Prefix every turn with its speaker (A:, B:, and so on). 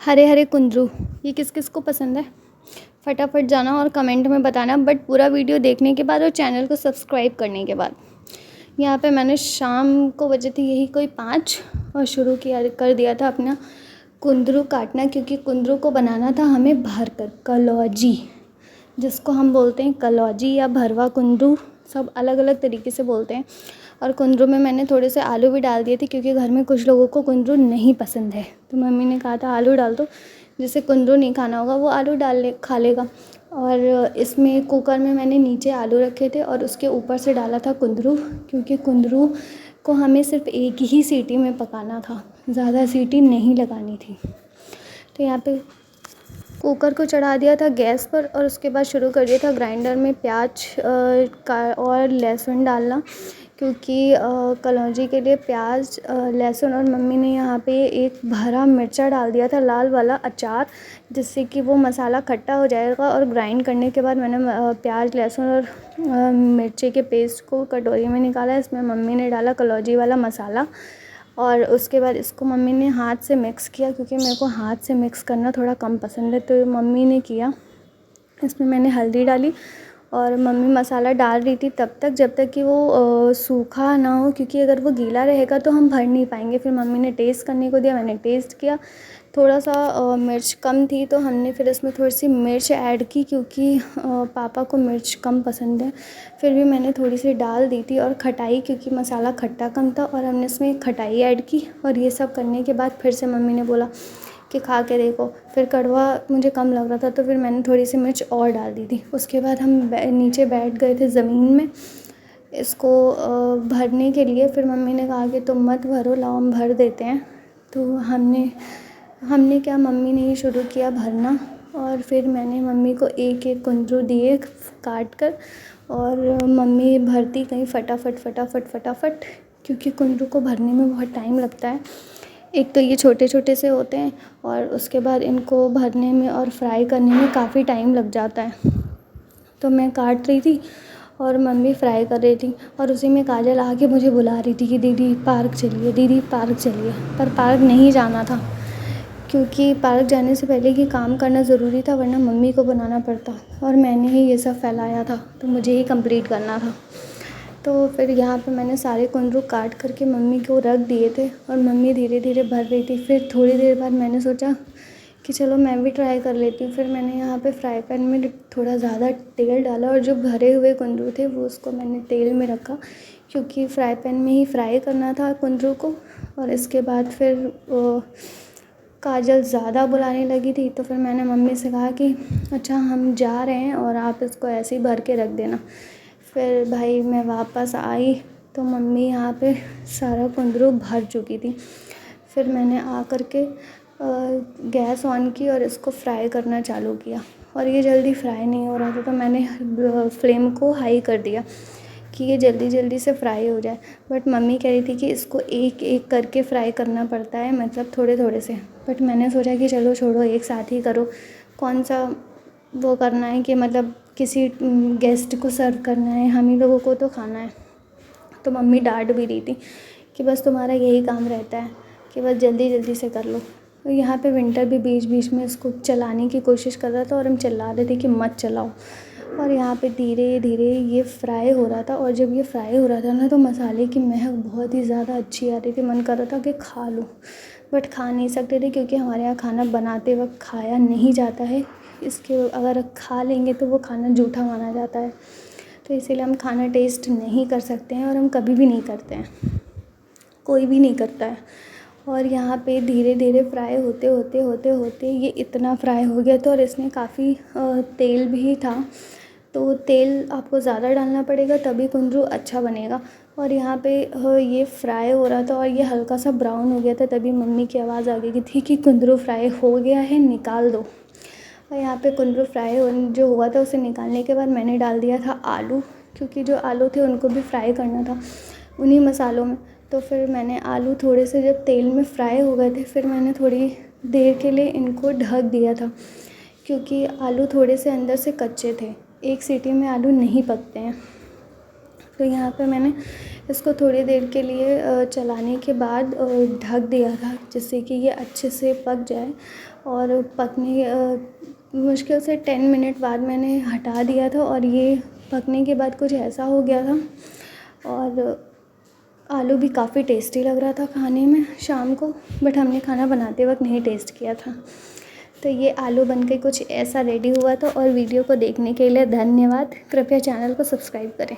A: हरे हरे कुंदरू, ये किस किस को पसंद है? फटाफट जाना और कमेंट में बताना, बट पूरा वीडियो देखने के बाद और चैनल को सब्सक्राइब करने के बाद। यहाँ पे मैंने शाम को बजे थे यही कोई 5 और शुरू किया कर दिया था अपना कुंदरू काटना, क्योंकि कुंदरू को बनाना था हमें भर कर कलौजी, जिसको हम बोलते हैं कलौजी या भरवा कुंदरू, सब अलग अलग तरीके से बोलते हैं। और कुंदरू में मैंने थोड़े से आलू भी डाल दिए थे, क्योंकि घर में कुछ लोगों को कुंदरू नहीं पसंद है, तो मम्मी ने कहा था आलू डाल दो, जिसे कुंदरू नहीं खाना होगा वो आलू खा लेगा। और इसमें कुकर में मैंने नीचे आलू रखे थे और उसके ऊपर से डाला था कुंदरू, क्योंकि कुंदरू को हमें सिर्फ एक ही सीटी में पकाना था, ज़्यादा सीटी नहीं लगानी थी। तो यहाँ पे कुकर को चढ़ा दिया था गैस पर और उसके बाद शुरू कर दिया था ग्राइंडर में प्याज का और लहसुन डालना, क्योंकि कलौंजी के लिए प्याज लहसुन, और मम्मी ने यहाँ पे एक हरा मिर्चा डाल दिया था, लाल वाला अचार, जिससे कि वो मसाला खट्टा हो जाएगा। और ग्राइंड करने के बाद मैंने प्याज लहसुन और मिर्ची के पेस्ट को कटोरी में निकाला। इसमें मम्मी ने डाला कलौंजी वाला मसाला और उसके बाद इसको मम्मी ने हाथ से मिक्स किया, क्योंकि मेरे को हाथ से मिक्स करना थोड़ा कम पसंद है, तो मम्मी ने किया। इसमें मैंने हल्दी डाली और मम्मी मसाला डाल रही थी तब तक जब तक कि वो सूखा ना हो, क्योंकि अगर वो गीला रहेगा तो हम भर नहीं पाएंगे। फिर मम्मी ने टेस्ट करने को दिया, मैंने टेस्ट किया, थोड़ा सा मिर्च कम थी, तो हमने फिर इसमें थोड़ी सी मिर्च ऐड की, क्योंकि पापा को मिर्च कम पसंद है। फिर भी मैंने थोड़ी सी डाल दी थी। और खटाई, क्योंकि मसाला खट्टा कम था और हमने इसमें खटाई ऐड की। और ये सब करने के बाद फिर से मम्मी ने बोला कि खा के देखो। फिर कड़वा मुझे कम लग रहा था, तो फिर मैंने थोड़ी सी मिर्च और डाल दी थी। उसके बाद हम नीचे बैठ गए थे ज़मीन में इसको भरने के लिए। फिर मम्मी ने कहा कि तुम मत भरो, लाओ हम भर देते हैं। तो हमने क्या, मम्मी ने ही शुरू किया भरना। और फिर मैंने मम्मी को एक एक कुंदरू दिए काट कर, और मम्मी भरती गई फटाफट फटाफट फटाफट, क्योंकि कुंदरू को भरने में बहुत टाइम लगता है। एक तो ये छोटे छोटे से होते हैं और उसके बाद इनको भरने में और फ्राई करने में काफ़ी टाइम लग जाता है। तो मैं काट रही थी और मम्मी फ्राई कर रही थी, और उसी में काजल आके मुझे बुला रही थी कि दीदी पार्क चलिए, दीदी पार्क चलिए। पर पार्क नहीं जाना था, क्योंकि पार्क जाने से पहले ये काम करना ज़रूरी था, वरना मम्मी को बनाना पड़ता और मैंने ही ये सब फैलाया था, तो मुझे ही कंप्लीट करना था। तो फिर यहाँ पे मैंने सारे कुंदरू काट करके मम्मी को रख दिए थे और मम्मी धीरे धीरे भर रही थी। फिर थोड़ी देर बाद मैंने सोचा कि चलो मैं भी ट्राई कर लेती हूँ। फिर मैंने यहाँ पे फ्राई पैन में थोड़ा ज़्यादा तेल डाला और जो भरे हुए कुंदरू थे वो उसको मैंने तेल में रखा, क्योंकि फ्राई पैन में ही फ्राई करना था कुंदरू को। और इसके बाद फिर काजल ज़्यादा बुलाने लगी थी, तो फिर मैंने मम्मी से कहा कि अच्छा हम जा रहे हैं और आप इसको ऐसे ही भर के रख देना। फिर भाई मैं वापस आई तो मम्मी यहाँ पे सारा कुंदरू भर चुकी थी। फिर मैंने आ कर के गैस ऑन की और इसको फ्राई करना चालू किया, और ये जल्दी फ्राई नहीं हो रहा था, तो मैंने फ्लेम को हाई कर दिया कि ये जल्दी जल्दी से फ्राई हो जाए। बट मम्मी कह रही थी कि इसको एक एक करके फ्राई करना पड़ता है, मतलब थोड़े थोड़े से। बट मैंने सोचा कि चलो छोड़ो, एक साथ ही करो, कौन सा वो करना है कि मतलब किसी गेस्ट को सर्व करना है, हम ही लोगों को तो खाना है। तो मम्मी डांट भी रही थी कि बस तुम्हारा यही काम रहता है कि बस जल्दी जल्दी से कर लो। तो यहाँ पे विंटर भी बीच बीच में इसको चलाने की कोशिश कर रहा था और हम चिल्ला रहे थे कि मत चलाओ। और यहाँ पे धीरे धीरे ये फ्राई हो रहा था, और जब ये फ्राई हो रहा था ना, तो मसाले की महक बहुत ही ज़्यादा अच्छी आ रही थी। मन कर रहा था कि खा लूँ, बट खा नहीं सकते थे, क्योंकि हमारे यहाँ खाना बनाते वक्त खाया नहीं जाता है। इसके अगर खा लेंगे तो वो खाना जूठा माना जाता है, तो इसीलिए हम खाना टेस्ट नहीं कर सकते हैं, और हम कभी भी नहीं करते हैं, कोई भी नहीं करता है। और यहाँ पे धीरे धीरे फ्राई होते होते होते होते ये इतना फ्राई हो गया था, और इसमें काफ़ी तेल भी था, तो तेल आपको ज़्यादा डालना पड़ेगा तभी कुंदरू अच्छा बनेगा। और यहाँ पे ये फ्राई हो रहा था और ये हल्का सा ब्राउन हो गया था, तभी मम्मी की आवाज़ आ गई थी कि कुंदरू फ्राई हो गया है, निकाल दो। और यहाँ पे कुंदरू फ्राई जो हुआ था उसे निकालने के बाद मैंने डाल दिया था आलू, क्योंकि जो आलू थे उनको भी फ्राई करना था उन्हीं मसालों में। तो फिर मैंने आलू थोड़े से जब तेल में फ्राई हो गए थे, फिर मैंने थोड़ी देर के लिए इनको ढक दिया था, क्योंकि आलू थोड़े से अंदर से कच्चे थे, एक सीटी में आलू नहीं पकते हैं। तो यहाँ पे मैंने इसको थोड़ी देर के लिए चलाने के बाद ढक दिया था, जिससे कि ये अच्छे से पक जाए। और पकने मुश्किल से 10 मिनट बाद मैंने हटा दिया था और ये पकने के बाद कुछ ऐसा हो गया था। और आलू भी काफ़ी टेस्टी लग रहा था खाने में शाम को, बट हमने खाना बनाते वक्त नहीं टेस्ट किया था। तो ये आलू बन के कुछ ऐसा रेडी हुआ था। और वीडियो को देखने के लिए धन्यवाद। कृपया चैनल को सब्सक्राइब करें।